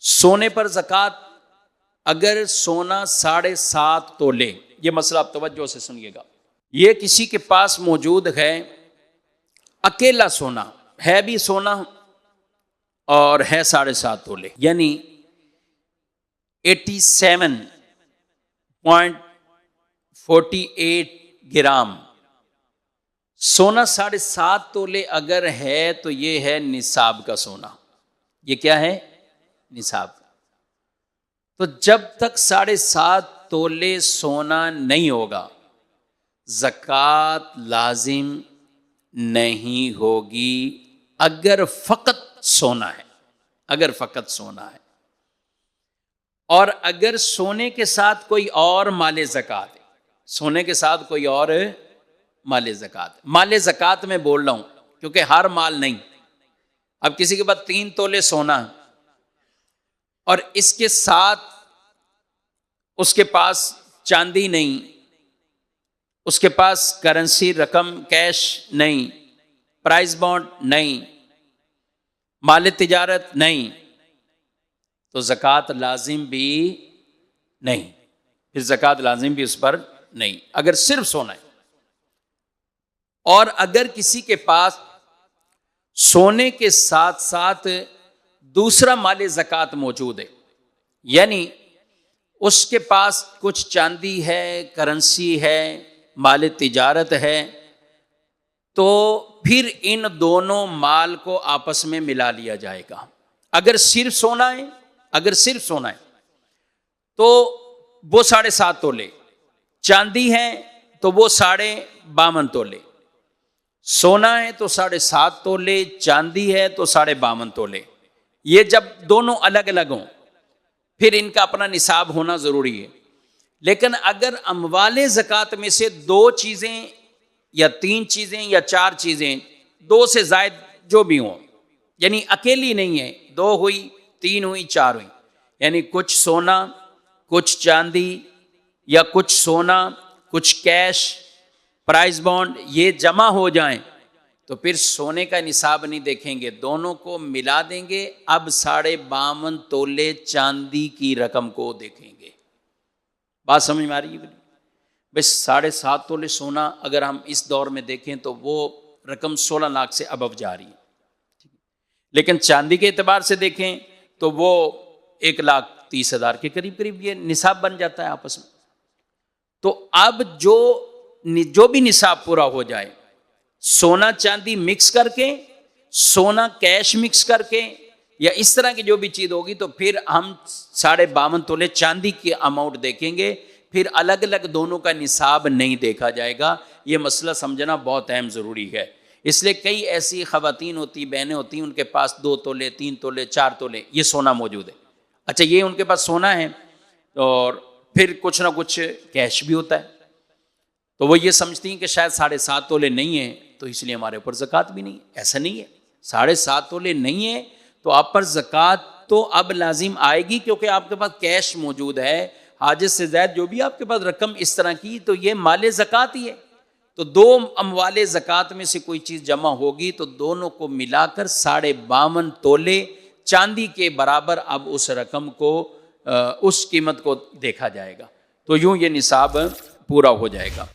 سونے پر زکوٰۃ، اگر سونا 7.5 تولے، یہ مسئلہ آپ توجہ سے سنیے گا، یہ کسی کے پاس موجود ہے، اکیلا سونا ہے، بھی سونا اور ہے 7.5 تولے، یعنی 87.48 گرام سونا 7.5 تولے اگر ہے تو یہ ہے نصاب کا سونا۔ یہ کیا ہے؟ نصاب۔ تو جب تک 7.5 تولے سونا نہیں ہوگا زکوٰۃ لازم نہیں ہوگی، اگر فقط سونا ہے، اگر فقط سونا ہے۔ اور اگر سونے کے ساتھ کوئی اور مال زکوٰۃ ہے، سونے کے ساتھ کوئی اور مال زکوٰۃ، مال زکوٰۃ میں بول رہا ہوں کیونکہ ہر مال نہیں۔ اب کسی کے پاس 3 تولے سونا ہے اور اس کے ساتھ اس کے پاس چاندی نہیں، اس کے پاس کرنسی رقم کیش نہیں، پرائز بانڈ نہیں، مال تجارت نہیں، تو زکوٰۃ لازم بھی نہیں، پھر زکوٰۃ لازم بھی اس پر نہیں، اگر صرف سونا ہے۔ اور اگر کسی کے پاس سونے کے ساتھ ساتھ دوسرا مال زکوٰۃ موجود ہے، یعنی اس کے پاس کچھ چاندی ہے، کرنسی ہے، مال تجارت ہے، تو پھر ان دونوں مال کو آپس میں ملا لیا جائے گا۔ اگر صرف سونا ہے، اگر صرف سونا ہے تو وہ 7.5 تولے، چاندی ہے تو وہ 52.5 تولے، سونا ہے تو 7.5 تولے، چاندی ہے تو 52.5 تولے۔ یہ جب دونوں الگ الگ ہوں پھر ان کا اپنا نصاب ہونا ضروری ہے۔ لیکن اگر اموال زکوٰۃ میں سے 2 چیزیں یا 3 چیزیں یا 4 چیزیں، 2 سے زائد جو بھی ہوں، یعنی اکیلی نہیں ہے، 2 ہوئی، 3 ہوئی، 4 ہوئی، یعنی کچھ سونا، کچھ چاندی، یا کچھ سونا، کچھ کیش، پرائز بانڈ، یہ جمع ہو جائیں تو پھر سونے کا نصاب نہیں دیکھیں گے، دونوں کو ملا دیں گے، اب 52.5 تولے چاندی کی رقم کو دیکھیں گے۔ بات سمجھ میں آ رہی ہے؟ بس 7.5 تولے سونا اگر ہم اس دور میں دیکھیں تو وہ رقم 16 لاکھ سے ابو جا رہی ہے، لیکن چاندی کے اعتبار سے دیکھیں تو وہ 1,30,000 کے قریب یہ نصاب بن جاتا ہے آپس میں۔ تو اب جو بھی نصاب پورا ہو جائے، سونا چاندی مکس کر کے، سونا کیش مکس کر کے، یا اس طرح کی جو بھی چیز ہوگی، تو پھر ہم 52.5 تولے چاندی کی اماؤنٹ دیکھیں گے، پھر الگ الگ دونوں کا نصاب نہیں دیکھا جائے گا۔ یہ مسئلہ سمجھنا بہت اہم ضروری ہے۔ اس لیے کئی ایسی خواتین ہوتی، بہنیں ہوتی، ان کے پاس 2 تولے، 3 تولے، 4 تولے یہ سونا موجود ہے۔ اچھا، یہ ان کے پاس سونا ہے اور پھر کچھ نہ کچھ کیش بھی ہوتا ہے، تو وہ یہ سمجھتی ہیں کہ شاید 7.5 تولے نہیں ہیں تو اس لیے ہمارے اوپر زکوٰۃ بھی نہیں ہے۔ ایسا نہیں ہے، 7.5 تولے نہیں ہے تو آپ پر زکوٰۃ تو اب لازم آئے گی، کیونکہ آپ کے پاس کیش موجود ہے، حاجت سے زائد جو بھی آپ کے پاس رقم اس طرح کی، تو یہ مال زکوٰۃ ہی ہے۔ تو 2 اموال زکوٰۃ میں سے کوئی چیز جمع ہوگی تو دونوں کو ملا کر 52.5 تولے چاندی کے برابر اب اس رقم کو، اس قیمت کو دیکھا جائے گا، تو یوں یہ نصاب پورا ہو جائے گا۔